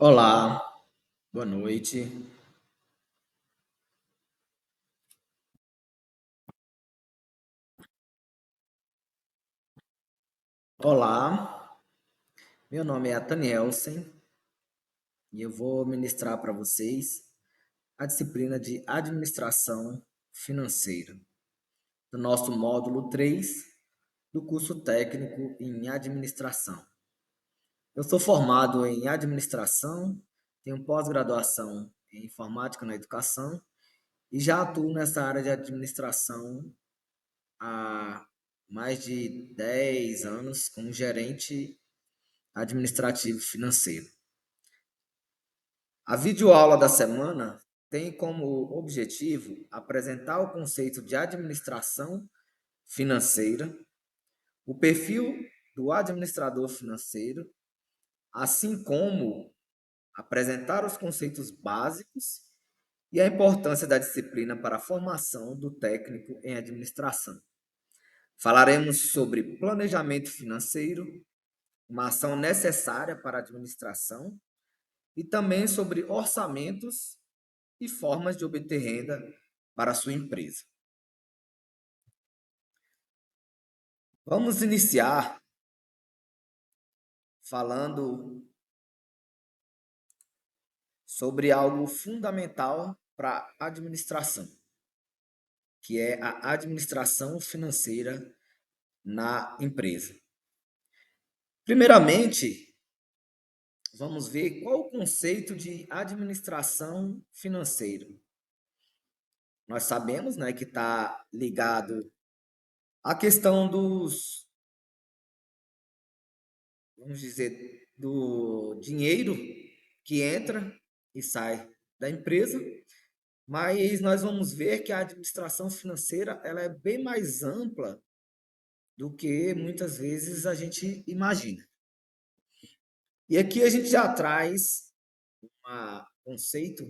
Olá, boa noite. Olá, meu nome é Atanielsen e eu vou ministrar para vocês a disciplina de Administração Financeira, do nosso módulo 3 do curso técnico em Administração. Eu sou formado em Administração, tenho pós-graduação em Informática na Educação e já atuo nessa área de administração há mais de 10 anos como gerente administrativo financeiro. A videoaula da semana tem como objetivo apresentar o conceito de administração financeira, o perfil do administrador financeiro, assim como apresentar os conceitos básicos e a importância da disciplina para a formação do técnico em administração. Falaremos sobre planejamento financeiro, uma ação necessária para a administração, e também sobre orçamentos e formas de obter renda para a sua empresa. Vamos iniciar falando sobre algo fundamental para a administração, que é a administração financeira na empresa. Primeiramente, vamos ver qual o conceito de administração financeira. Nós sabemos, né, que está ligado à questão vamos dizer, do dinheiro que entra e sai da empresa, mas nós vamos ver que a administração financeira ela é bem mais ampla do que muitas vezes a gente imagina. E aqui a gente já traz um conceito: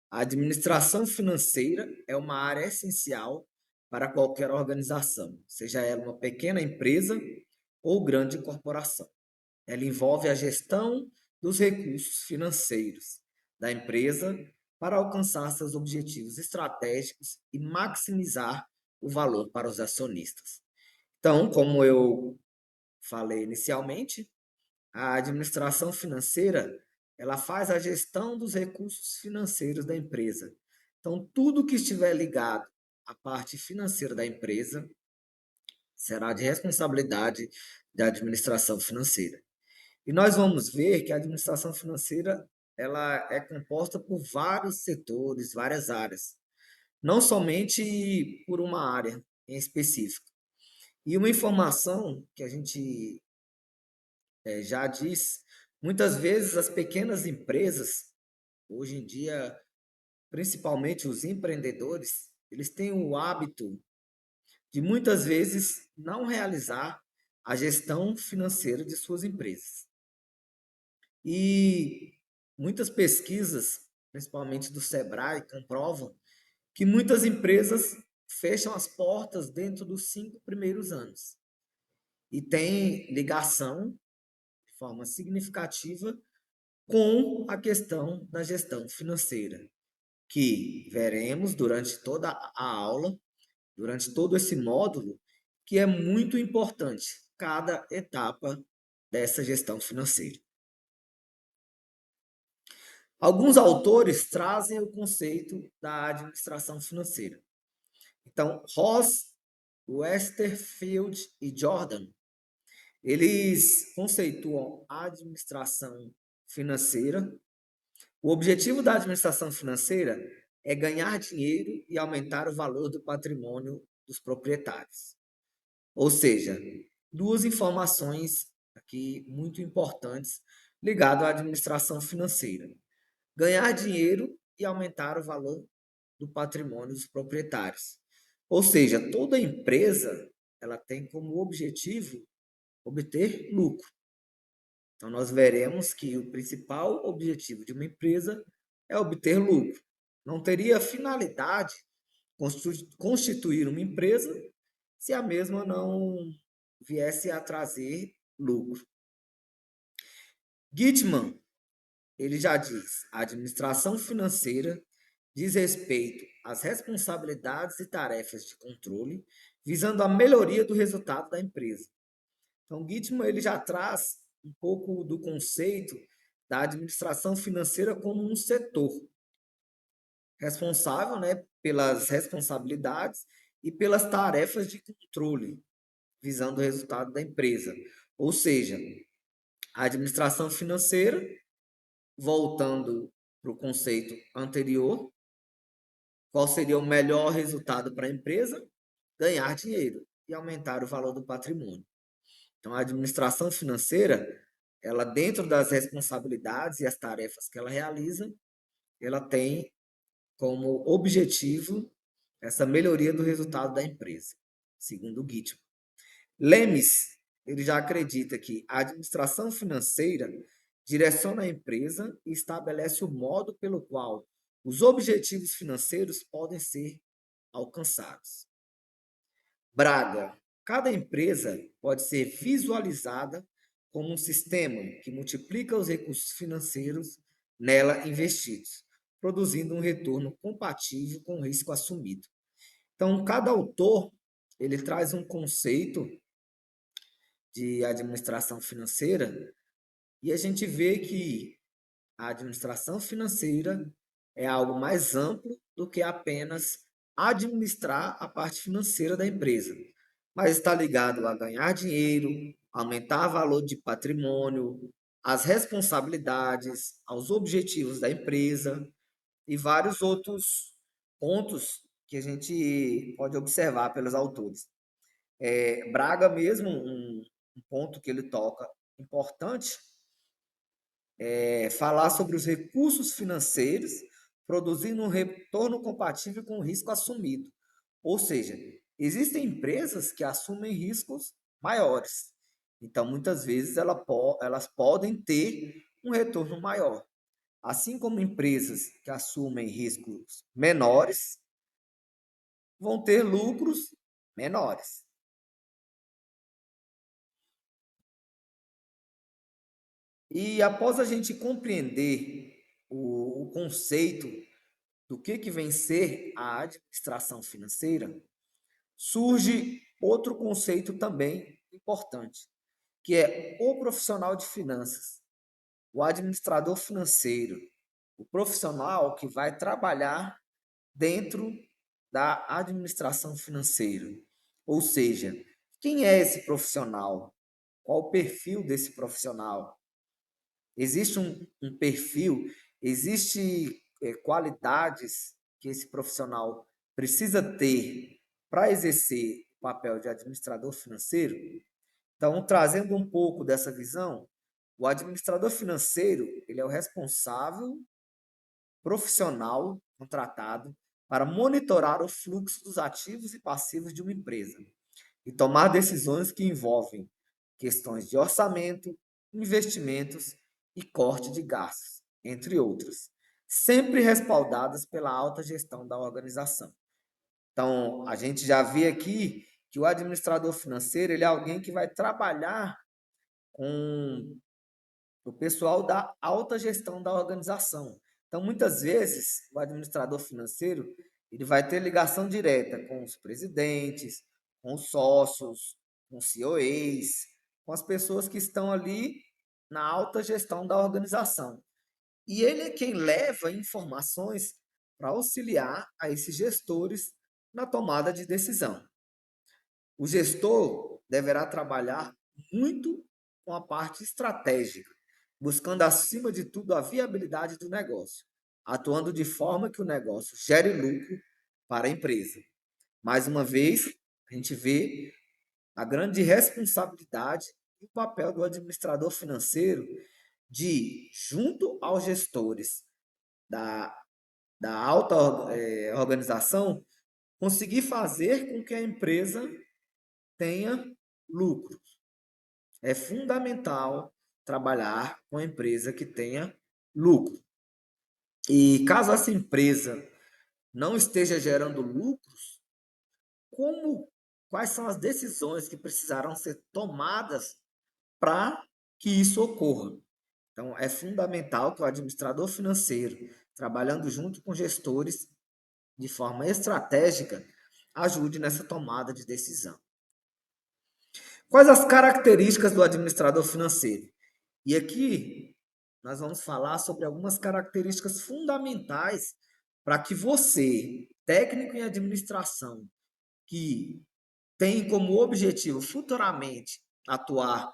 a administração financeira é uma área essencial para qualquer organização, seja ela uma pequena empresa ou grande corporação. Ela envolve a gestão dos recursos financeiros da empresa para alcançar seus objetivos estratégicos e maximizar o valor para os acionistas. Então, como eu falei inicialmente, a administração financeira, ela faz a gestão dos recursos financeiros da empresa. Então, tudo que estiver ligado à parte financeira da empresa será de responsabilidade da administração financeira. E nós vamos ver que a administração financeira ela é composta por vários setores, várias áreas, não somente por uma área em específico. E uma informação que a gente já diz, muitas vezes as pequenas empresas, hoje em dia, principalmente os empreendedores, eles têm o hábito de muitas vezes não realizar a gestão financeira de suas empresas. E muitas pesquisas, principalmente do Sebrae, comprovam que muitas empresas fecham as portas dentro dos 5 primeiros anos. E tem ligação, de forma significativa, com a questão da gestão financeira, que veremos durante toda a aula, durante todo esse módulo, que é muito importante cada etapa dessa gestão financeira. Alguns autores trazem o conceito da administração financeira. Então, Ross, Westerfield e Jordan, eles conceituam a administração financeira. O objetivo da administração financeira é ganhar dinheiro e aumentar o valor do patrimônio dos proprietários. Ou seja, duas informações aqui muito importantes ligadas à administração financeira: ganhar dinheiro e aumentar o valor do patrimônio dos proprietários. Ou seja, toda empresa ela tem como objetivo obter lucro. Então nós veremos que o principal objetivo de uma empresa é obter lucro. Não teria finalidade constituir uma empresa se a mesma não viesse a trazer lucro. Gitman, ele já diz: a administração financeira diz respeito às responsabilidades e tarefas de controle, visando a melhoria do resultado da empresa. Então, Gitman ele já traz um pouco do conceito da administração financeira como um setor responsável, né, pelas responsabilidades e pelas tarefas de controle, visando o resultado da empresa. Ou seja, a administração financeira, voltando para o conceito anterior, qual seria o melhor resultado para a empresa? Ganhar dinheiro e aumentar o valor do patrimônio. Então, a administração financeira, ela dentro das responsabilidades e as tarefas que ela realiza, ela tem como objetivo essa melhoria do resultado da empresa, segundo o Gitman. Lemes, ele já acredita que a administração financeira direciona a empresa e estabelece o modo pelo qual os objetivos financeiros podem ser alcançados. Braga, cada empresa pode ser visualizada como um sistema que multiplica os recursos financeiros nela investidos, produzindo um retorno compatível com o risco assumido. Então, cada autor ele traz um conceito de administração financeira e a gente vê que a administração financeira é algo mais amplo do que apenas administrar a parte financeira da empresa, mas está ligado a ganhar dinheiro, aumentar o valor de patrimônio, às responsabilidades, aos objetivos da empresa e vários outros pontos que a gente pode observar pelos autores. Braga mesmo, um ponto que ele toca importante, falar sobre os recursos financeiros, produzindo um retorno compatível com o risco assumido. Ou seja, existem empresas que assumem riscos maiores. Então, muitas vezes, elas podem ter um retorno maior. Assim como empresas que assumem riscos menores vão ter lucros menores. E após a gente compreender o conceito do que vem ser a administração financeira, surge outro conceito também importante, que é o profissional de finanças, o administrador financeiro, o profissional que vai trabalhar dentro da administração financeira. Ou seja, quem é esse profissional? Qual o perfil desse profissional? Existe um perfil, existe qualidades que esse profissional precisa ter para exercer o papel de administrador financeiro? Então, trazendo um pouco dessa visão, o administrador financeiro ele é o responsável profissional contratado para monitorar o fluxo dos ativos e passivos de uma empresa e tomar decisões que envolvem questões de orçamento, investimentos e corte de gastos, entre outras, sempre respaldadas pela alta gestão da organização. Então, a gente já vê aqui que o administrador financeiro ele é alguém que vai trabalhar com o pessoal da alta gestão da organização. Então, muitas vezes, o administrador financeiro ele vai ter ligação direta com os presidentes, com os sócios, com os CEOs, com as pessoas que estão ali na alta gestão da organização. E ele é quem leva informações para auxiliar a esses gestores na tomada de decisão. O gestor deverá trabalhar muito com a parte estratégica, buscando acima de tudo a viabilidade do negócio, atuando de forma que o negócio gere lucro para a empresa. Mais uma vez, a gente vê a grande responsabilidade e o papel do administrador financeiro de, junto aos gestores da, da alta organização, conseguir fazer com que a empresa tenha lucro. É fundamental trabalhar com a empresa que tenha lucro. E caso essa empresa não esteja gerando lucros, quais são as decisões que precisarão ser tomadas para que isso ocorra? Então, é fundamental que o administrador financeiro, trabalhando junto com gestores de forma estratégica, ajude nessa tomada de decisão. Quais as características do administrador financeiro? E aqui nós vamos falar sobre algumas características fundamentais para que você, técnico em administração, que tem como objetivo futuramente atuar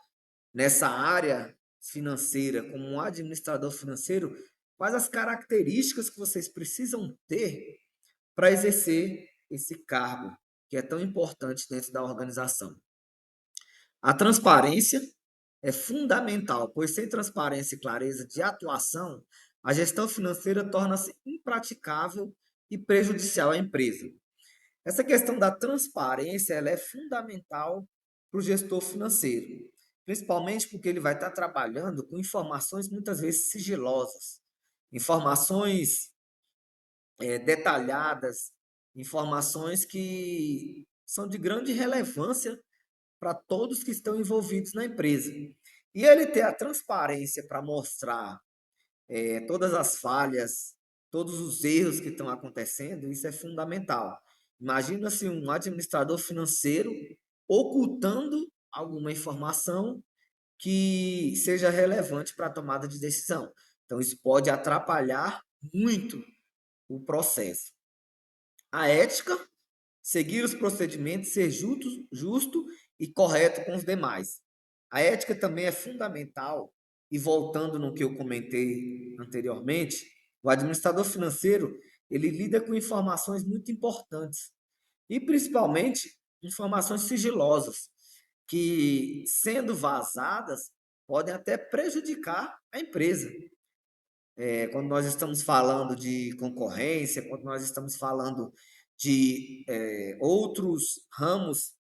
nessa área financeira como um administrador financeiro, quais as características que vocês precisam ter para exercer esse cargo que é tão importante dentro da organização. A transparência é fundamental, pois sem transparência e clareza de atuação, a gestão financeira torna-se impraticável e prejudicial à empresa. Essa questão da transparência ela é fundamental para o gestor financeiro, principalmente porque ele vai estar trabalhando com informações muitas vezes sigilosas, informações detalhadas, informações que são de grande relevância para todos que estão envolvidos na empresa. E ele ter a transparência para mostrar todas as falhas, todos os erros que estão acontecendo, isso é fundamental. Imagina-se um administrador financeiro ocultando alguma informação que seja relevante para a tomada de decisão. Então, isso pode atrapalhar muito o processo. A ética, seguir os procedimentos, ser justo e correto com os demais. A ética também é fundamental, e voltando no que eu comentei anteriormente, o administrador financeiro, ele lida com informações muito importantes, e principalmente informações sigilosas, que sendo vazadas, podem até prejudicar a empresa. Quando nós estamos falando de concorrência, quando nós estamos falando de outros ramos,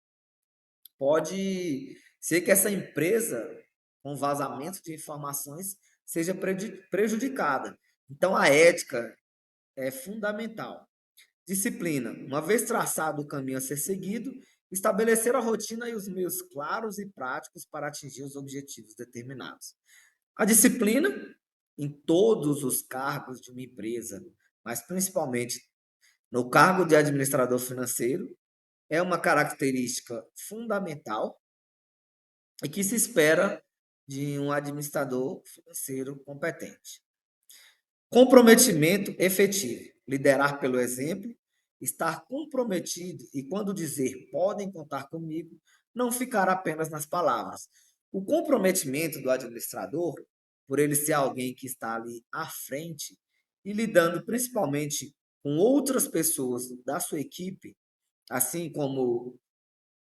pode ser que essa empresa, com vazamento de informações, seja prejudicada. Então, a ética é fundamental. Disciplina. Uma vez traçado o caminho a ser seguido, estabelecer a rotina e os meios claros e práticos para atingir os objetivos determinados. A disciplina em todos os cargos de uma empresa, mas principalmente no cargo de administrador financeiro, é uma característica fundamental e que se espera de um administrador financeiro competente. Comprometimento efetivo. Liderar pelo exemplo, estar comprometido e, quando dizer podem contar comigo, não ficar apenas nas palavras. O comprometimento do administrador, por ele ser alguém que está ali à frente e lidando principalmente com outras pessoas da sua equipe, assim como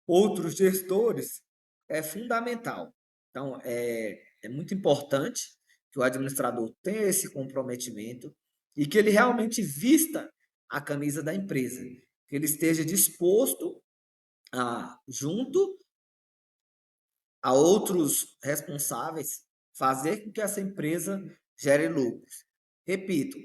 outros gestores, é fundamental. Então, é muito importante que o administrador tenha esse comprometimento e que ele realmente vista a camisa da empresa, que ele esteja disposto a, junto a outros responsáveis, fazer com que essa empresa gere lucros. Repito,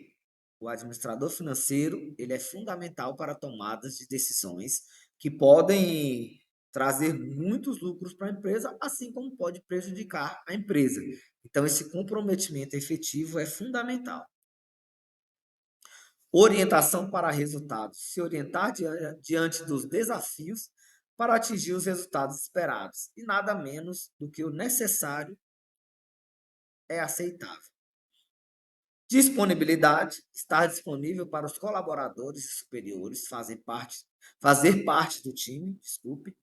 o administrador financeiro ele é fundamental para tomadas de decisões que podem trazer muitos lucros para a empresa, assim como pode prejudicar a empresa. Então, esse comprometimento efetivo é fundamental. Orientação para resultados. Se orientar diante dos desafios para atingir os resultados esperados. E nada menos do que o necessário é aceitável. Disponibilidade, estar disponível para os colaboradores e superiores, fazer parte do time, desculpe.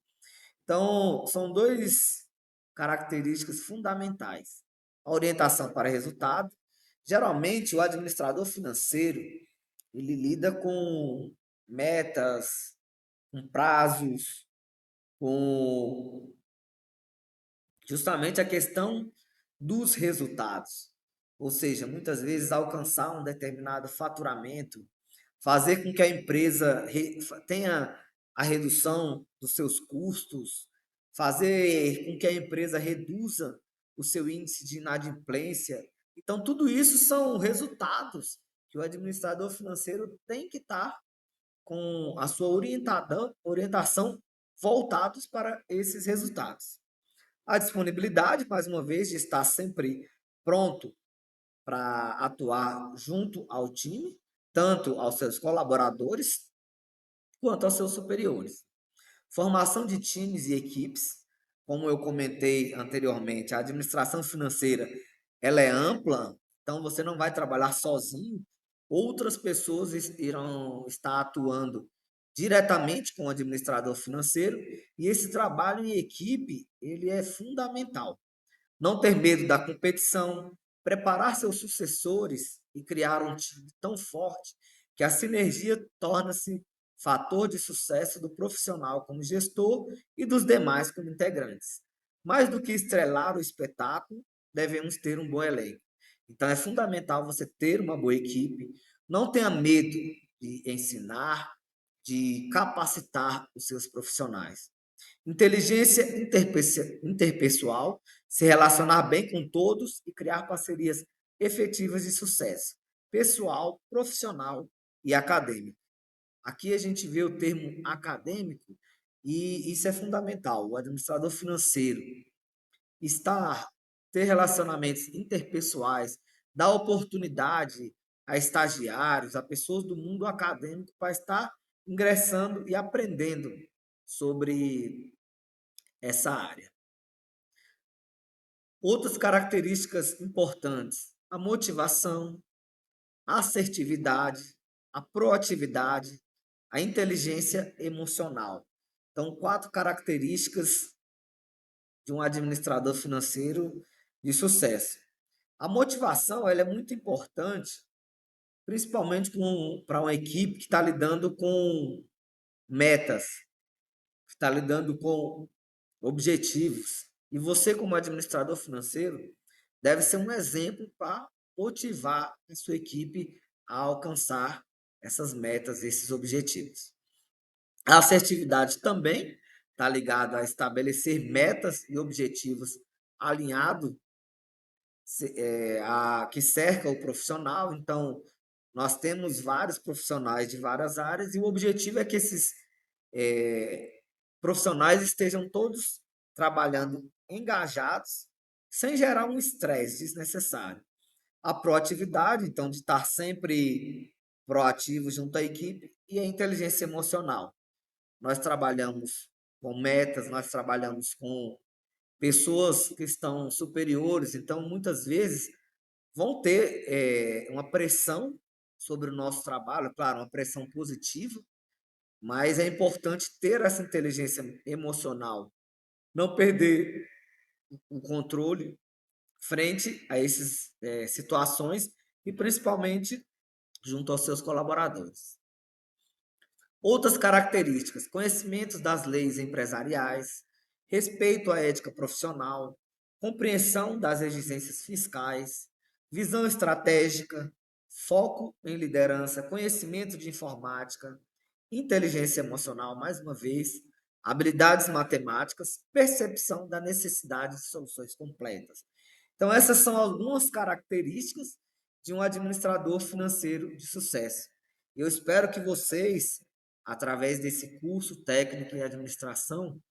Então, são duas características fundamentais. A orientação para resultado. Geralmente, o administrador financeiro, ele lida com metas, com prazos, com justamente a questão dos resultados. Ou seja, muitas vezes alcançar um determinado faturamento, fazer com que a empresa tenha a redução dos seus custos, fazer com que a empresa reduza o seu índice de inadimplência. Então, tudo isso são resultados que o administrador financeiro tem que estar com a sua orientação voltados para esses resultados. A disponibilidade, mais uma vez, de estar sempre pronto para atuar junto ao time, tanto aos seus colaboradores quanto aos seus superiores. Formação de times e equipes, como eu comentei anteriormente, a administração financeira ela é ampla, então você não vai trabalhar sozinho, outras pessoas irão estar atuando diretamente com o administrador financeiro, e esse trabalho em equipe, ele é fundamental. Não ter medo da competição, preparar seus sucessores e criar um time tão forte que a sinergia torna-se fator de sucesso do profissional como gestor e dos demais como integrantes. Mais do que estrelar o espetáculo, devemos ter um bom elenco. Então é fundamental você ter uma boa equipe, não tenha medo de ensinar, de capacitar os seus profissionais. Inteligência interpessoal, se relacionar bem com todos e criar parcerias efetivas de sucesso, pessoal, profissional e acadêmico. Aqui a gente vê o termo acadêmico e isso é fundamental. O administrador financeiro estar, ter relacionamentos interpessoais, dar oportunidade a estagiários, a pessoas do mundo acadêmico para estar ingressando e aprendendo sobre essa área. Outras características importantes: a motivação, a assertividade, a proatividade, a inteligência emocional. Então, 4 características de um administrador financeiro de sucesso. A motivação ela é muito importante, principalmente para uma equipe que está lidando com metas, que está lidando com objetivos. E você, como administrador financeiro, deve ser um exemplo para motivar a sua equipe a alcançar essas metas, esses objetivos. A assertividade também está ligada a estabelecer metas e objetivos alinhados a que cerca o profissional. Então, nós temos vários profissionais de várias áreas e o objetivo é que esses profissionais estejam todos trabalhando engajados, sem gerar um estresse desnecessário. A proatividade, então, de estar sempre proativo junto à equipe, e a inteligência emocional. Nós trabalhamos com metas, nós trabalhamos com pessoas que estão superiores, então, muitas vezes, vão ter uma pressão sobre o nosso trabalho, claro, uma pressão positiva, mas é importante ter essa inteligência emocional, não perder o controle frente a essas situações e principalmente junto aos seus colaboradores. Outras características: conhecimentos das leis empresariais, respeito à ética profissional, compreensão das exigências fiscais, visão estratégica, foco em liderança, conhecimento de informática, inteligência emocional, mais uma vez, habilidades matemáticas, percepção da necessidade de soluções completas. Então, essas são algumas características de um administrador financeiro de sucesso. Eu espero que vocês, através desse curso técnico em administração,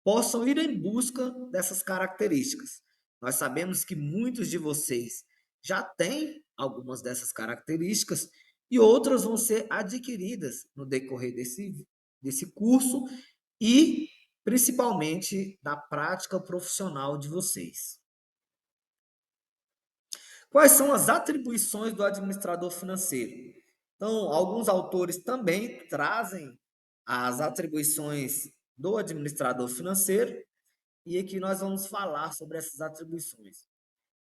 possam ir em busca dessas características. Nós sabemos que muitos de vocês já têm algumas dessas características e outras vão ser adquiridas no decorrer desse curso e principalmente da prática profissional de vocês. Quais são as atribuições do administrador financeiro? Então, alguns autores também trazem as atribuições do administrador financeiro e aqui nós vamos falar sobre essas atribuições.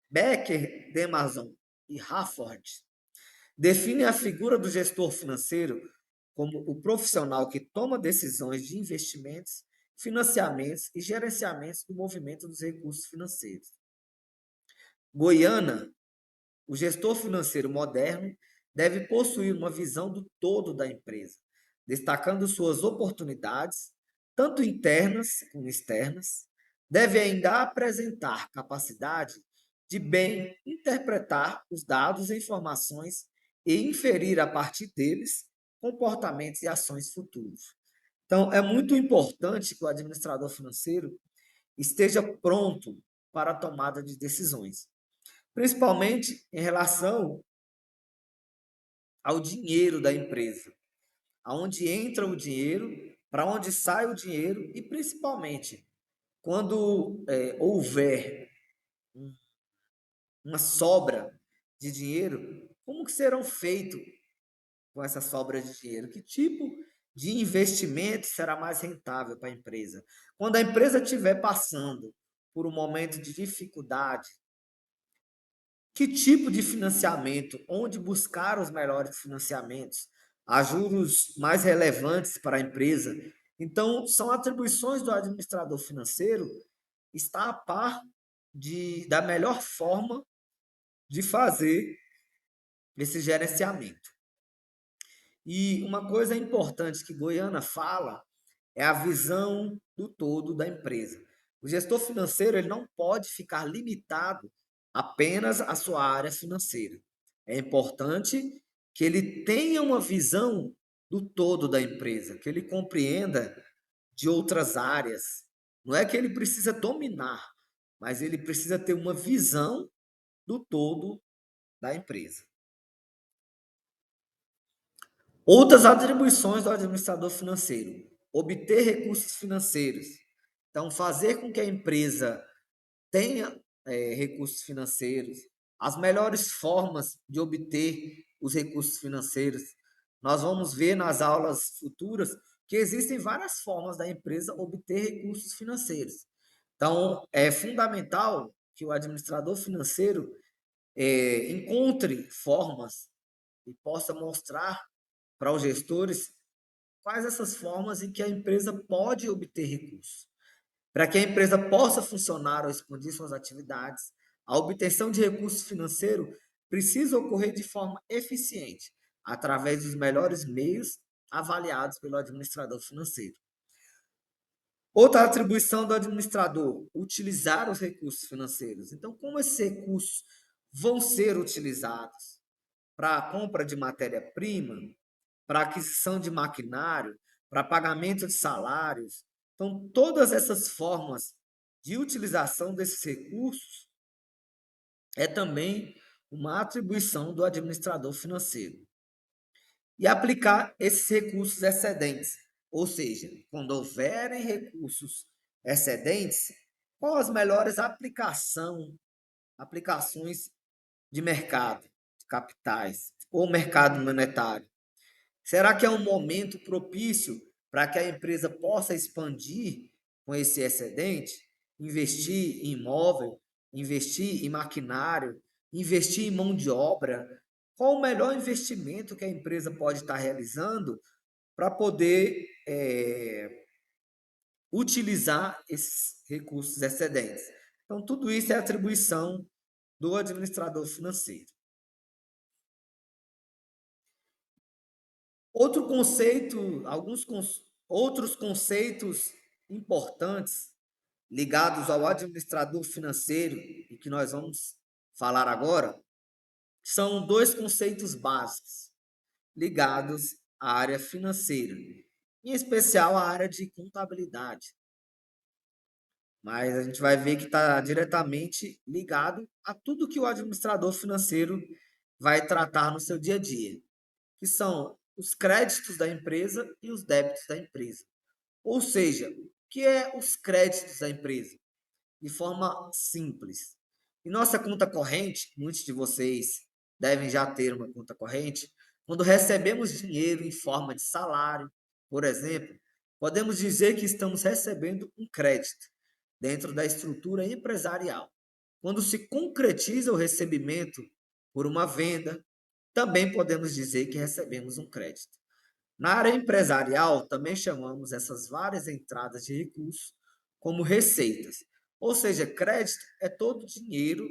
Becker, Demarson e Rafford definem a figura do gestor financeiro como o profissional que toma decisões de investimentos, financiamentos e gerenciamentos do movimento dos recursos financeiros. Goiana, o gestor financeiro moderno deve possuir uma visão do todo da empresa, destacando suas oportunidades, tanto internas como externas. Deve ainda apresentar capacidade de bem interpretar os dados e informações e inferir a partir deles comportamentos e ações futuros. Então, é muito importante que o administrador financeiro esteja pronto para a tomada de decisões. principalmente em relação ao dinheiro da empresa, aonde entra o dinheiro, para onde sai o dinheiro e principalmente quando houver uma sobra de dinheiro, como que serão feitos com essa sobra de dinheiro? Que tipo de investimento será mais rentável para a empresa? Quando a empresa estiver passando por um momento de dificuldade, que tipo de financiamento, onde buscar os melhores financiamentos, a juros mais relevantes para a empresa? Então, são atribuições do administrador financeiro estar a par da melhor forma de fazer esse gerenciamento. E uma coisa importante que Goiânia fala é a visão do todo da empresa. O gestor financeiro ele não pode ficar limitado apenas à sua área financeira. É importante que ele tenha uma visão do todo da empresa, que ele compreenda de outras áreas. Não é que ele precisa dominar, mas ele precisa ter uma visão do todo da empresa. Outras atribuições do administrador financeiro: obter recursos financeiros. Então, fazer com que a empresa tenha recursos financeiros, as melhores formas de obter os recursos financeiros. Nós vamos ver nas aulas futuras que existem várias formas da empresa obter recursos financeiros. Então, é fundamental que o administrador financeiro encontre formas e possa mostrar para os gestores quais essas formas em que a empresa pode obter recursos. Para que a empresa possa funcionar ou expandir suas atividades, a obtenção de recursos financeiros precisa ocorrer de forma eficiente, através dos melhores meios avaliados pelo administrador financeiro. Outra atribuição do administrador: utilizar os recursos financeiros. Então, como esses recursos vão ser utilizados? Para a compra de matéria-prima, para aquisição de maquinário, para pagamento de salários. Então, todas essas formas de utilização desses recursos é também uma atribuição do administrador financeiro. E aplicar esses recursos excedentes, ou seja, quando houverem recursos excedentes, quais as melhores aplicações de mercado, de capitais, ou mercado monetário? Será que é um momento propício para que a empresa possa expandir com esse excedente, investir em imóvel, investir em maquinário, investir em mão de obra? Qual o melhor investimento que a empresa pode estar realizando para poder utilizar esses recursos excedentes? Então, tudo isso é atribuição do administrador financeiro. Outro conceito, outros conceitos importantes ligados ao administrador financeiro e que nós vamos falar agora são dois conceitos básicos ligados à área financeira, em especial à área de contabilidade. Mas a gente vai ver que está diretamente ligado a tudo que o administrador financeiro vai tratar no seu dia a dia, que são os créditos da empresa e os débitos da empresa. Ou seja, o que é os créditos da empresa? De forma simples. Em nossa conta corrente, muitos de vocês devem já ter uma conta corrente, quando recebemos dinheiro em forma de salário, por exemplo, podemos dizer que estamos recebendo um crédito dentro da estrutura empresarial. Quando se concretiza o recebimento por uma venda, também podemos dizer que recebemos um crédito. Na área empresarial, também chamamos essas várias entradas de recursos como receitas. Ou seja, crédito é todo o dinheiro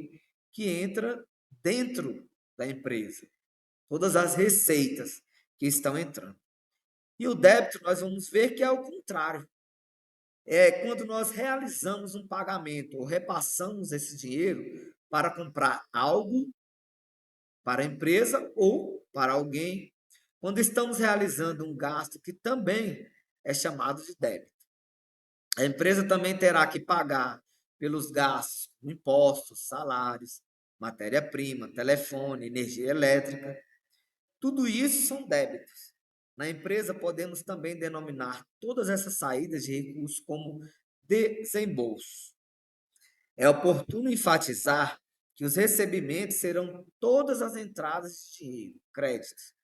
que entra dentro da empresa, todas as receitas que estão entrando. E o débito, nós vamos ver que é o contrário. É quando nós realizamos um pagamento ou repassamos esse dinheiro para comprar algo para a empresa ou para alguém, quando estamos realizando um gasto que também é chamado de débito. A empresa também terá que pagar pelos gastos, impostos, salários, matéria-prima, telefone, energia elétrica. Tudo isso são débitos. Na empresa, podemos também denominar todas essas saídas de recursos como desembolso. É oportuno enfatizar que os recebimentos serão todas as entradas de dinheiro, créditos,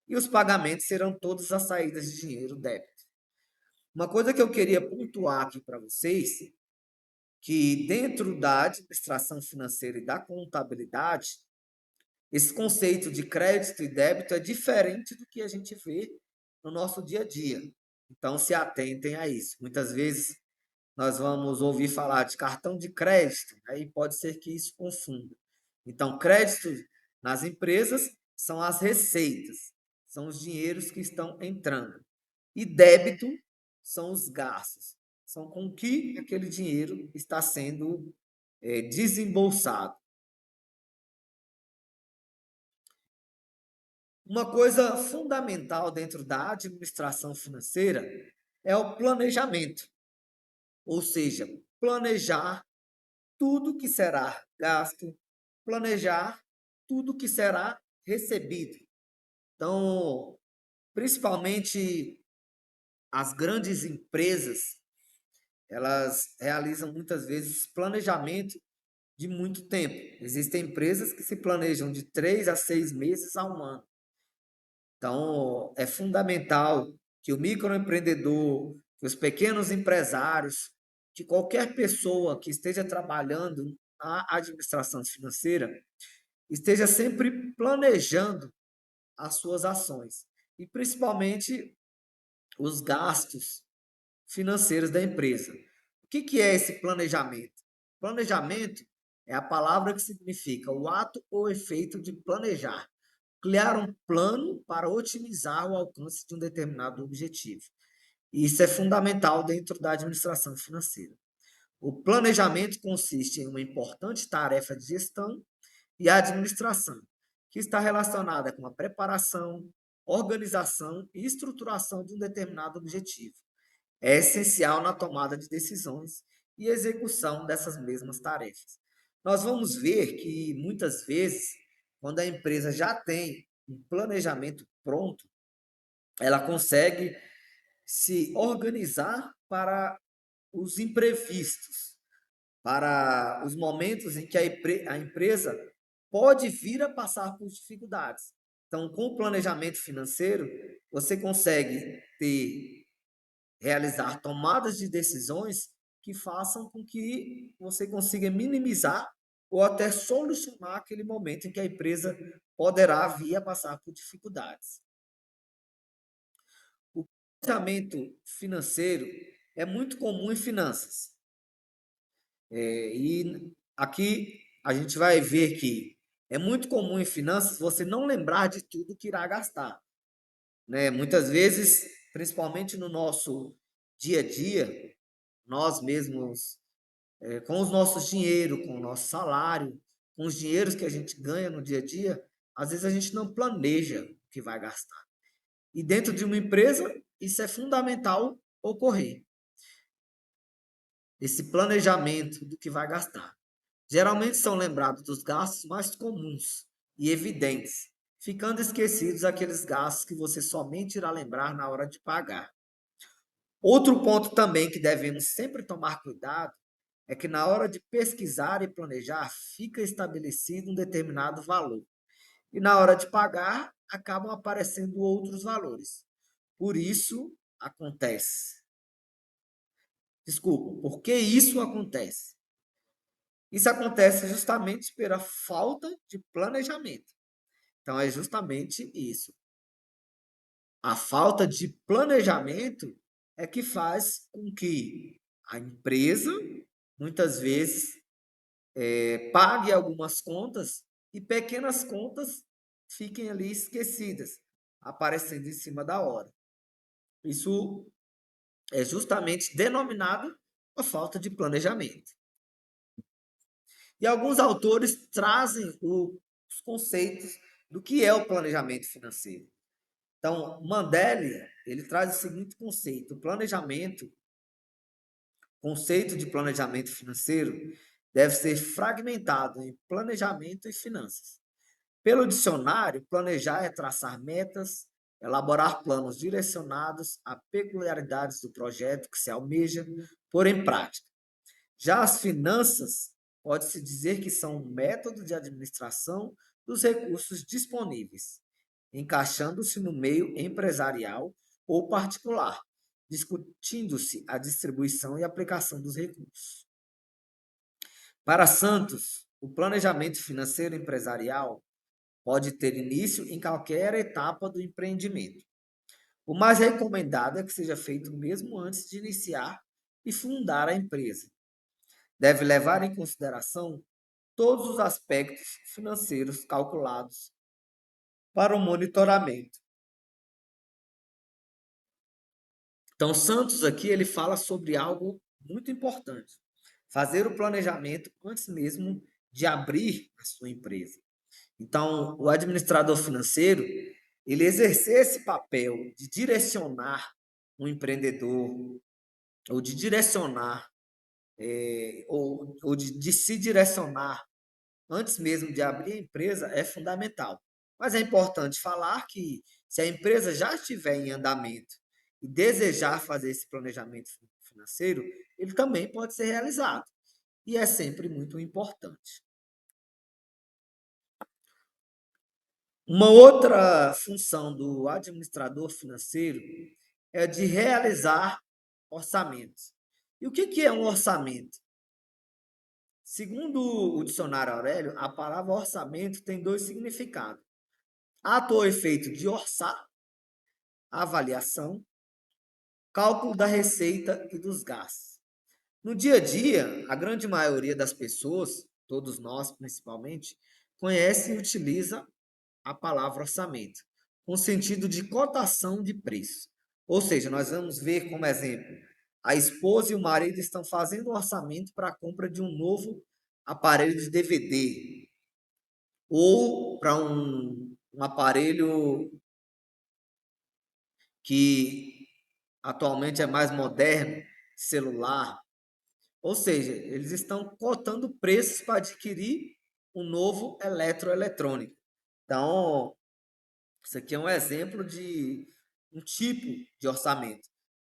e os pagamentos serão todas as saídas de dinheiro, débito. Uma coisa que eu queria pontuar aqui para vocês, que dentro da administração financeira e da contabilidade, esse conceito de crédito e débito é diferente do que a gente vê no nosso dia a dia. Então, se atentem a isso. Muitas vezes nós vamos ouvir falar de cartão de crédito, aí pode ser que isso confunda. Então, crédito nas empresas são as receitas, são os dinheiros que estão entrando. E débito são os gastos, são com que aquele dinheiro está sendo desembolsado. Uma coisa fundamental dentro da administração financeira é o planejamento, ou seja, planejar tudo que será gasto, planejar tudo que será recebido. Então, principalmente as grandes empresas, elas realizam muitas vezes planejamento de muito tempo. Existem empresas que se planejam de 3 a 6 meses a um ano. Então, é fundamental que o microempreendedor, que os pequenos empresários, que qualquer pessoa que esteja trabalhando na administração financeira esteja sempre planejando as suas ações e principalmente os gastos financeiros da empresa. O que é esse planejamento? Planejamento é a palavra que significa o ato ou efeito de planejar, criar um plano para otimizar o alcance de um determinado objetivo. E isso é fundamental dentro da administração financeira. O planejamento consiste em uma importante tarefa de gestão e administração, que está relacionada com a preparação, organização e estruturação de um determinado objetivo. É essencial na tomada de decisões e execução dessas mesmas tarefas. Nós vamos ver que muitas vezes, quando a empresa já tem um planejamento pronto, ela consegue se organizar para os imprevistos, para os momentos em que a empresa pode vir a passar por dificuldades. Então, com o planejamento financeiro, você consegue realizar tomadas de decisões que façam com que você consiga minimizar ou até solucionar aquele momento em que a empresa poderá vir a passar por dificuldades. O planejamento financeiro é muito comum em finanças. E aqui a gente vai ver que é muito comum em finanças você não lembrar de tudo que irá gastar, né? Muitas vezes, principalmente no nosso dia a dia, nós mesmos, com os nossos dinheiro, com o nosso salário, com os dinheiros que a gente ganha no dia a dia, às vezes a gente não planeja o que vai gastar. E dentro de uma empresa, isso é fundamental ocorrer, esse planejamento do que vai gastar. Geralmente são lembrados dos gastos mais comuns e evidentes, ficando esquecidos aqueles gastos que você somente irá lembrar na hora de pagar. Outro ponto também que devemos sempre tomar cuidado é que na hora de pesquisar e planejar fica estabelecido um determinado valor. E na hora de pagar, acabam aparecendo outros valores. Por isso acontece. Desculpa, por que isso acontece? Isso acontece justamente pela falta de planejamento. Então, é justamente isso. A falta de planejamento é que faz com que a empresa, muitas vezes, pague algumas contas e pequenas contas fiquem ali esquecidas, aparecendo em cima da hora. Isso é justamente denominado a falta de planejamento. E alguns autores trazem os conceitos do que é o planejamento financeiro. Então, Mandeli, ele traz o seguinte conceito: o conceito de planejamento financeiro deve ser fragmentado em planejamento e finanças. Pelo dicionário, planejar é traçar metas, elaborar planos direcionados a peculiaridades do projeto que se almeja pôr em prática. Já as finanças, pode-se dizer que são um método de administração dos recursos disponíveis, encaixando-se no meio empresarial ou particular, discutindo-se a distribuição e aplicação dos recursos. Para Santos, o planejamento financeiro empresarial pode ter início em qualquer etapa do empreendimento. O mais recomendado é que seja feito mesmo antes de iniciar e fundar a empresa. Deve levar em consideração todos os aspectos financeiros calculados para o monitoramento. Então, Santos aqui ele fala sobre algo muito importante: fazer o planejamento antes mesmo de abrir a sua empresa. Então, o administrador financeiro, ele exercer esse papel de direcionar um empreendedor, ou de direcionar, ou de se direcionar antes mesmo de abrir a empresa é fundamental. Mas é importante falar que se a empresa já estiver em andamento e desejar fazer esse planejamento financeiro, ele também pode ser realizado. E é sempre muito importante. Uma outra função do administrador financeiro é de realizar orçamentos. E o que é um orçamento? Segundo o dicionário Aurélio, a palavra orçamento tem dois significados: ato ou efeito de orçar, avaliação, cálculo da receita e dos gastos. No dia a dia, a grande maioria das pessoas, todos nós principalmente, conhece e utiliza a palavra orçamento, com sentido de cotação de preço. Ou seja, nós vamos ver como exemplo, a esposa e o marido estão fazendo um orçamento para a compra de um novo aparelho de DVD ou para um aparelho que atualmente é mais moderno, celular. Ou seja, eles estão cotando preços para adquirir um novo eletroeletrônico. Então, isso aqui é um exemplo de um tipo de orçamento.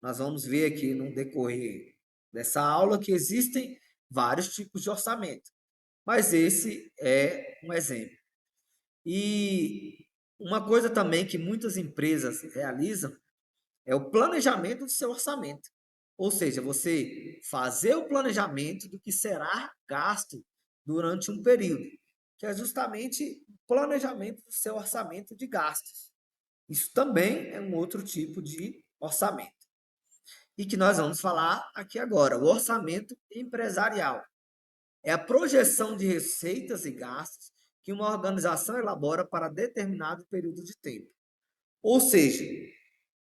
Nós vamos ver aqui no decorrer dessa aula que existem vários tipos de orçamento, mas esse é um exemplo. E uma coisa também que muitas empresas realizam é o planejamento do seu orçamento. Ou seja, você fazer o planejamento do que será gasto durante um período, que é justamente o planejamento do seu orçamento de gastos. Isso também é um outro tipo de orçamento. E que nós vamos falar aqui agora, o orçamento empresarial. É a projeção de receitas e gastos que uma organização elabora para determinado período de tempo. Ou seja,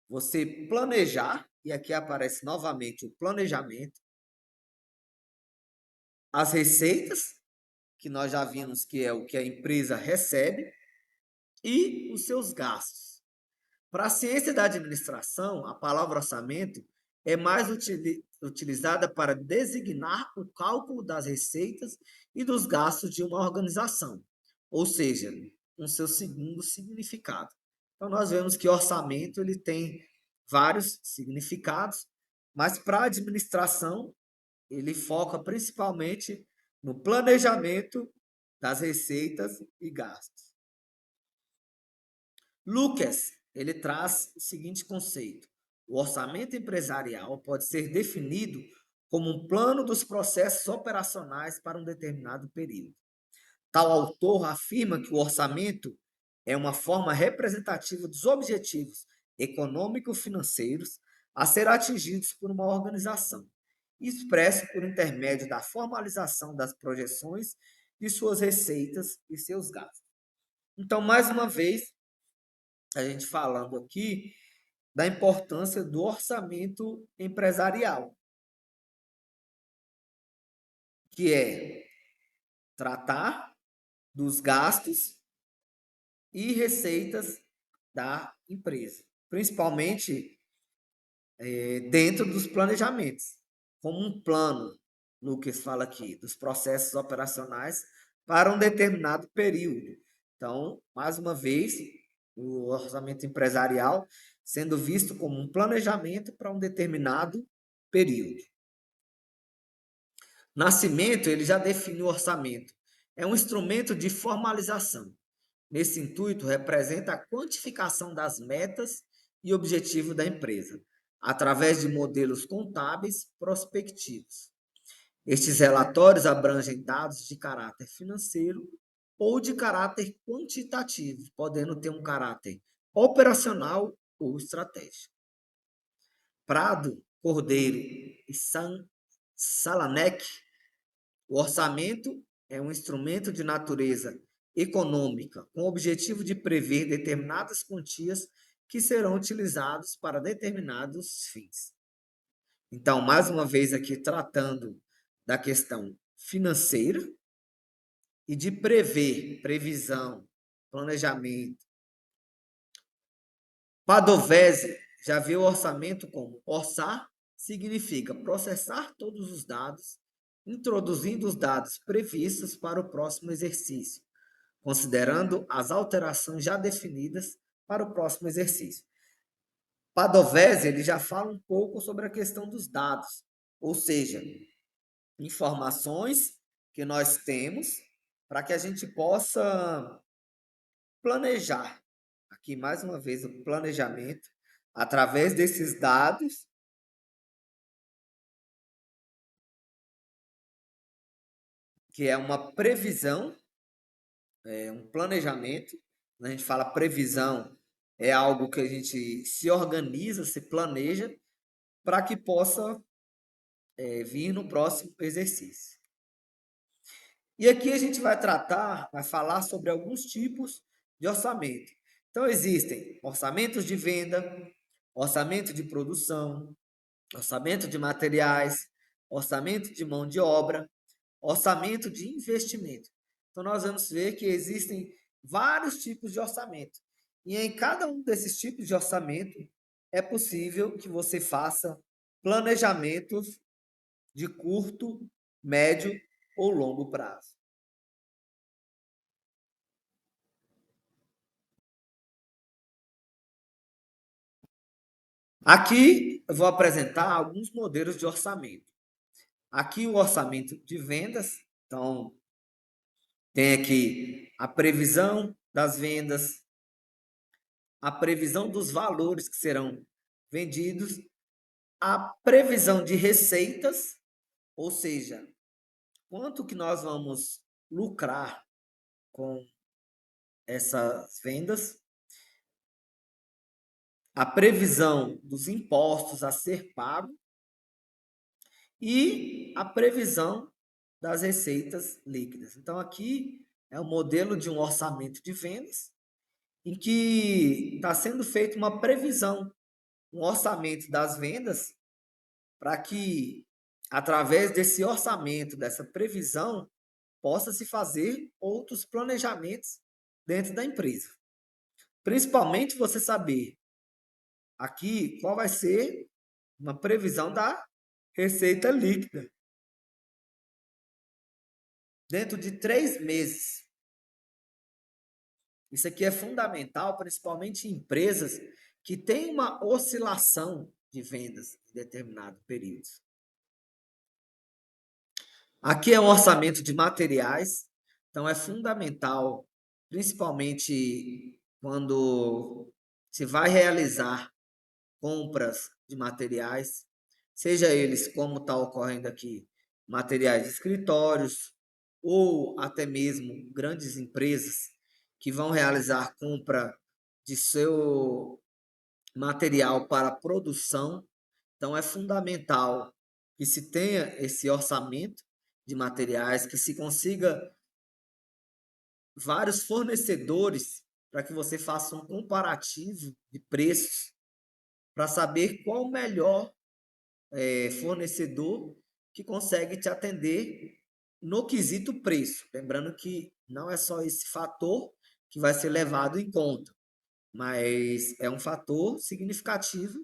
você planejar, e aqui aparece novamente o planejamento, as receitas, que nós já vimos que é o que a empresa recebe, e os seus gastos. Para a ciência da administração, a palavra orçamento é mais utilizada para designar o cálculo das receitas e dos gastos de uma organização, ou seja, um seu segundo significado. Então nós vemos que orçamento ele tem vários significados, mas para a administração ele foca principalmente no planejamento das receitas e gastos. Lucas, ele traz o seguinte conceito: o orçamento empresarial pode ser definido como um plano dos processos operacionais para um determinado período. Tal autor afirma que o orçamento é uma forma representativa dos objetivos econômico-financeiros a ser atingidos por uma organização, expresso por intermédio da formalização das projeções de suas receitas e seus gastos. Então, mais uma vez, a gente falando aqui da importância do orçamento empresarial, que é tratar dos gastos e receitas da empresa, principalmente dentro dos planejamentos, como um plano. Lucas fala aqui, dos processos operacionais para um determinado período. Então, mais uma vez, o orçamento empresarial sendo visto como um planejamento para um determinado período. Nascimento, ele já definiu o orçamento. É um instrumento de formalização. Nesse intuito, representa a quantificação das metas e objetivos da empresa, através de modelos contábeis prospectivos. Estes relatórios abrangem dados de caráter financeiro ou de caráter quantitativo, podendo ter um caráter operacional ou estratégico. Prado, Cordeiro e Salanek, o orçamento é um instrumento de natureza econômica, com o objetivo de prever determinadas quantias que serão utilizados para determinados fins. Então, mais uma vez aqui tratando da questão financeira e de prever, previsão, planejamento. Padovese já viu o orçamento como orçar significa processar todos os dados, introduzindo os dados previstos para o próximo exercício, considerando as alterações já definidas para o próximo exercício. Padovese ele já fala um pouco sobre a questão dos dados, ou seja, informações que nós temos para que a gente possa planejar. Aqui, mais uma vez, o planejamento através desses dados, que é uma previsão, é um planejamento. Quando a gente fala previsão, é algo que a gente se organiza, se planeja, para que possa vir no próximo exercício. E aqui a gente vai falar sobre alguns tipos de orçamento. Então, existem orçamentos de venda, orçamento de produção, orçamento de materiais, orçamento de mão de obra, orçamento de investimento. Então, nós vamos ver que existem vários tipos de orçamento. E em cada um desses tipos de orçamento, é possível que você faça planejamentos de curto, médio ou longo prazo. Aqui eu vou apresentar alguns modelos de orçamento. Aqui o orçamento de vendas, então tem aqui a previsão das vendas, a previsão dos valores que serão vendidos, a previsão de receitas, ou seja, quanto que nós vamos lucrar com essas vendas, a previsão dos impostos a ser pago e a previsão das receitas líquidas. Então, aqui é o modelo de um orçamento de vendas, em que está sendo feita uma previsão, um orçamento das vendas, para que, através desse orçamento, dessa previsão, possa se fazer outros planejamentos dentro da empresa. Principalmente você saber aqui qual vai ser uma previsão da receita líquida dentro de 3 meses. Isso aqui é fundamental, principalmente em empresas que têm uma oscilação de vendas em determinado período. Aqui é o orçamento de materiais, então é fundamental, principalmente quando se vai realizar compras de materiais, seja eles como está ocorrendo aqui, materiais de escritórios, ou até mesmo grandes empresas que vão realizar compra de seu material para produção. Então, é fundamental que se tenha esse orçamento de materiais, que se consiga vários fornecedores para que você faça um comparativo de preços para saber qual o melhor fornecedor que consegue te atender no quesito preço. Lembrando que não é só esse fator que vai ser levado em conta, mas é um fator significativo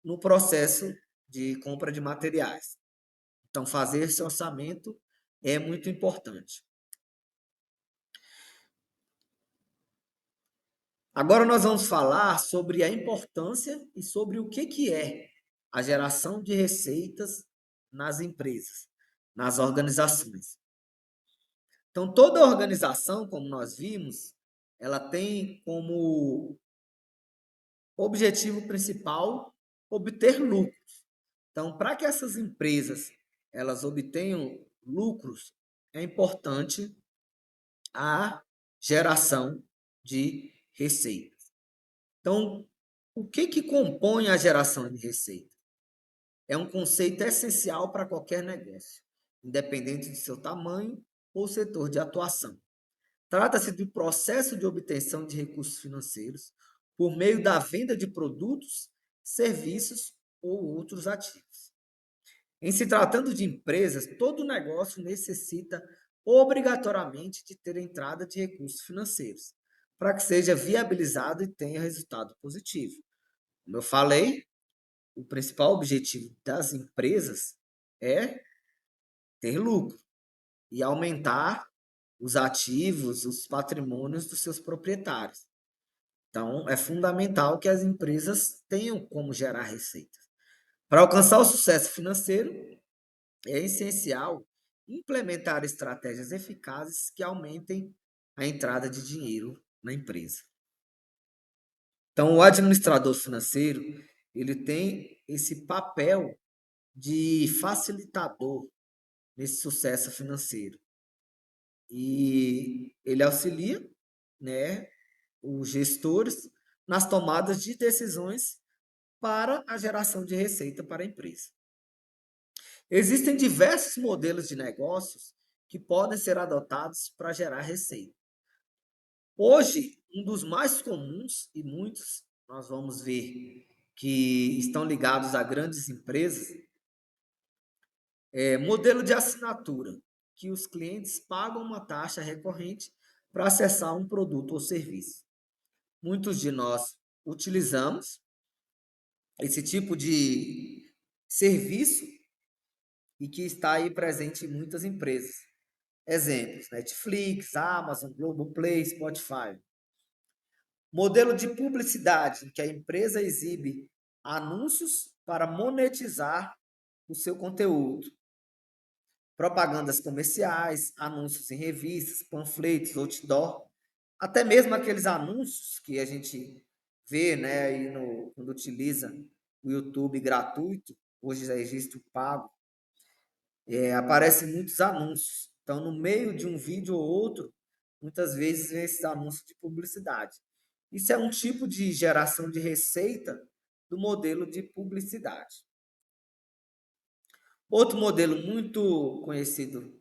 no processo de compra de materiais. Então, fazer esse orçamento é muito importante. Agora nós vamos falar sobre a importância e sobre o que é a geração de receitas nas empresas, nas organizações. Então, toda organização, como nós vimos, ela tem como objetivo principal obter lucro. Então, para que essas empresas elas obtenham lucros, é importante a geração de receitas. Então, o que compõe a geração de receita? É um conceito essencial para qualquer negócio, independente de seu tamanho ou setor de atuação. Trata-se do processo de obtenção de recursos financeiros por meio da venda de produtos, serviços ou outros ativos. Em se tratando de empresas, todo negócio necessita obrigatoriamente de ter entrada de recursos financeiros, para que seja viabilizado e tenha resultado positivo. Como eu falei, o principal objetivo das empresas é ter lucro e aumentar os ativos, os patrimônios dos seus proprietários. Então, é fundamental que as empresas tenham como gerar receita. Para alcançar o sucesso financeiro, é essencial implementar estratégias eficazes que aumentem a entrada de dinheiro na empresa. Então, o administrador financeiro, ele tem esse papel de facilitador nesse sucesso financeiro. E ele auxilia, né, os gestores nas tomadas de decisões para a geração de receita para a empresa. Existem diversos modelos de negócios que podem ser adotados para gerar receita. Hoje, um dos mais comuns, e muitos nós vamos ver que estão ligados a grandes empresas, é modelo de assinatura, que os clientes pagam uma taxa recorrente para acessar um produto ou serviço. Muitos de nós utilizamos esse tipo de serviço e que está aí presente em muitas empresas. Exemplos: Netflix, Amazon, Globoplay, Spotify. Modelo de publicidade, em que a empresa exibe anúncios para monetizar o seu conteúdo. Propagandas comerciais, anúncios em revistas, panfletos, outdoor, até mesmo aqueles anúncios que a gente vê, né, aí quando utiliza o YouTube gratuito, hoje já existe o pago, aparecem muitos anúncios. Então, no meio de um vídeo ou outro, muitas vezes vem esses anúncios de publicidade. Isso é um tipo de geração de receita do modelo de publicidade. Outro modelo muito conhecido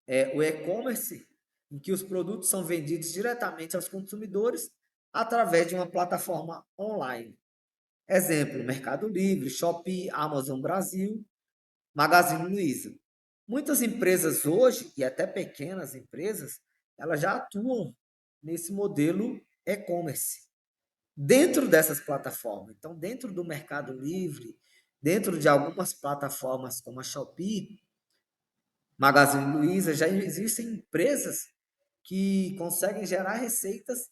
é o e-commerce, em que os produtos são vendidos diretamente aos consumidores através de uma plataforma online. Exemplo: Mercado Livre, Shopee, Amazon Brasil, Magazine Luiza. Muitas empresas hoje, e até pequenas empresas, elas já atuam nesse modelo e-commerce, dentro dessas plataformas. Então, dentro do Mercado Livre, dentro de algumas plataformas como a Shopee, Magazine Luiza, já existem empresas que conseguem gerar receitas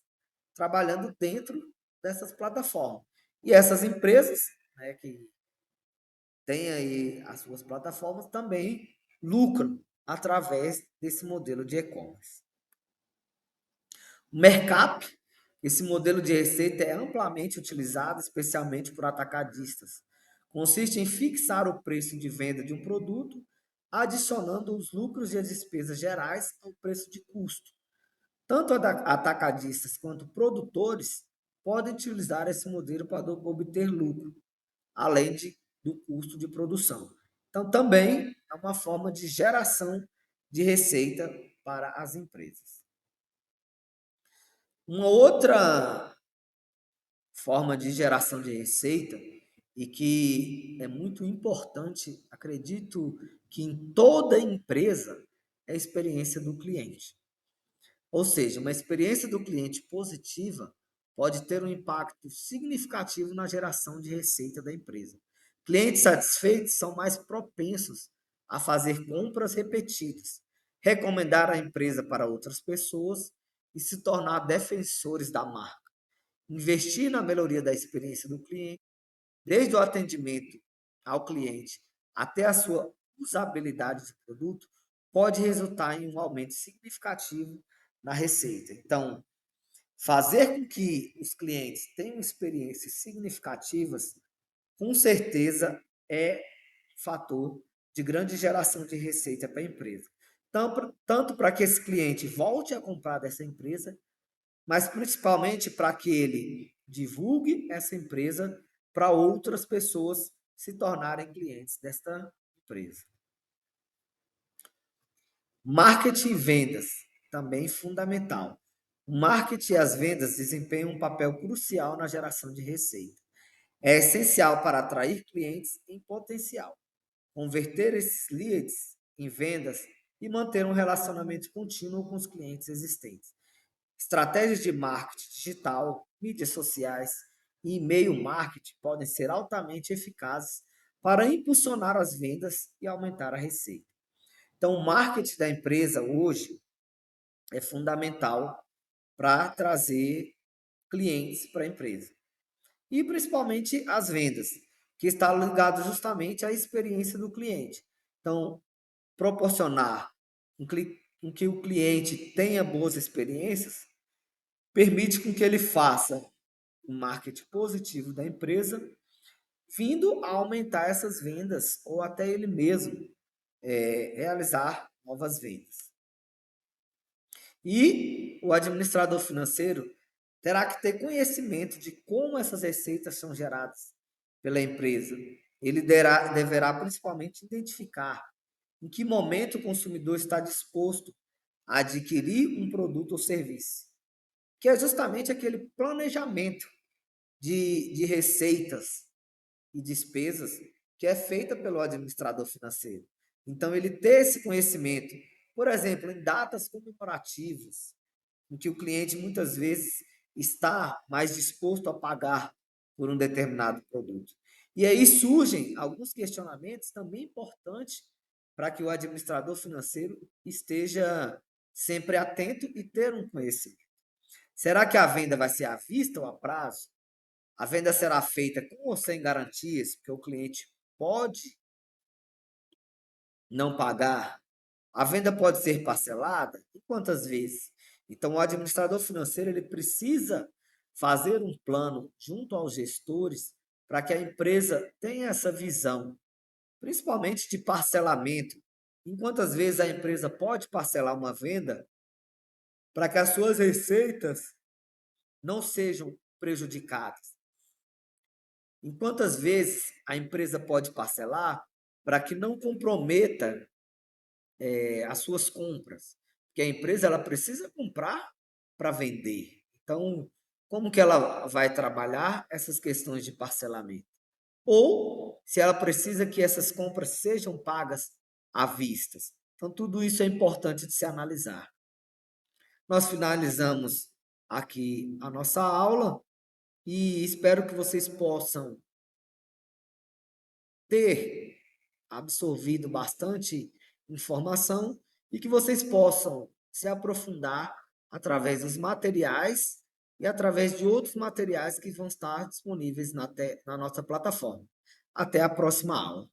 trabalhando dentro dessas plataformas. E essas empresas, né, que têm aí as suas plataformas, também lucram através desse modelo de e-commerce. O Mercap, esse modelo de receita é amplamente utilizado, especialmente por atacadistas. Consiste em fixar o preço de venda de um produto, adicionando os lucros e as despesas gerais ao preço de custo. Tanto atacadistas quanto produtores podem utilizar esse modelo para obter lucro, além do custo de produção. Então, também é uma forma de geração de receita para as empresas. Uma outra forma de geração de receita e que é muito importante, acredito que em toda empresa, é a experiência do cliente. Ou seja, uma experiência do cliente positiva pode ter um impacto significativo na geração de receita da empresa. Clientes satisfeitos são mais propensos a fazer compras repetidas, recomendar a empresa para outras pessoas e se tornar defensores da marca. Investir na melhoria da experiência do cliente, desde o atendimento ao cliente até a sua usabilidade do produto, pode resultar em um aumento significativo na receita. Então, fazer com que os clientes tenham experiências significativas, com certeza é fator de grande geração de receita para a empresa. Tanto para que esse cliente volte a comprar dessa empresa, mas principalmente para que ele divulgue essa empresa para outras pessoas se tornarem clientes desta empresa. Marketing e vendas, também fundamental. O marketing e as vendas desempenham um papel crucial na geração de receita. É essencial para atrair clientes em potencial, converter esses leads em vendas e manter um relacionamento contínuo com os clientes existentes. Estratégias de marketing digital, mídias sociais e e-mail marketing podem ser altamente eficazes para impulsionar as vendas e aumentar a receita. Então, o marketing da empresa hoje é fundamental para trazer clientes para a empresa. E principalmente as vendas, que está ligado justamente à experiência do cliente. Então, proporcionar com que o cliente tenha boas experiências permite com que ele faça um marketing positivo da empresa, vindo a aumentar essas vendas ou até ele mesmo realizar novas vendas. E o administrador financeiro terá que ter conhecimento de como essas receitas são geradas pela empresa. Ele deverá principalmente identificar em que momento o consumidor está disposto a adquirir um produto ou serviço, que é justamente aquele planejamento de receitas e despesas que é feita pelo administrador financeiro. Então, ele ter esse conhecimento, por exemplo, em datas comemorativas, em que o cliente muitas vezes está mais disposto a pagar por um determinado produto. E aí surgem alguns questionamentos também importantes para que o administrador financeiro esteja sempre atento e ter um conhecimento. Será que a venda vai ser à vista ou a prazo? A venda será feita com ou sem garantias, porque o cliente pode não pagar. A venda pode ser parcelada? E quantas vezes? Então, o administrador financeiro ele precisa fazer um plano junto aos gestores para que a empresa tenha essa visão, principalmente de parcelamento. Em quantas vezes a empresa pode parcelar uma venda para que as suas receitas não sejam prejudicadas? Em quantas vezes a empresa pode parcelar para que não comprometa as suas compras? Porque a empresa ela precisa comprar para vender. Então, como que ela vai trabalhar essas questões de parcelamento? Ou se ela precisa que essas compras sejam pagas à vista. Então, tudo isso é importante de se analisar. Nós finalizamos aqui a nossa aula e espero que vocês possam ter absorvido bastante informação e que vocês possam se aprofundar através dos materiais e através de outros materiais que vão estar disponíveis na nossa plataforma. Até a próxima aula.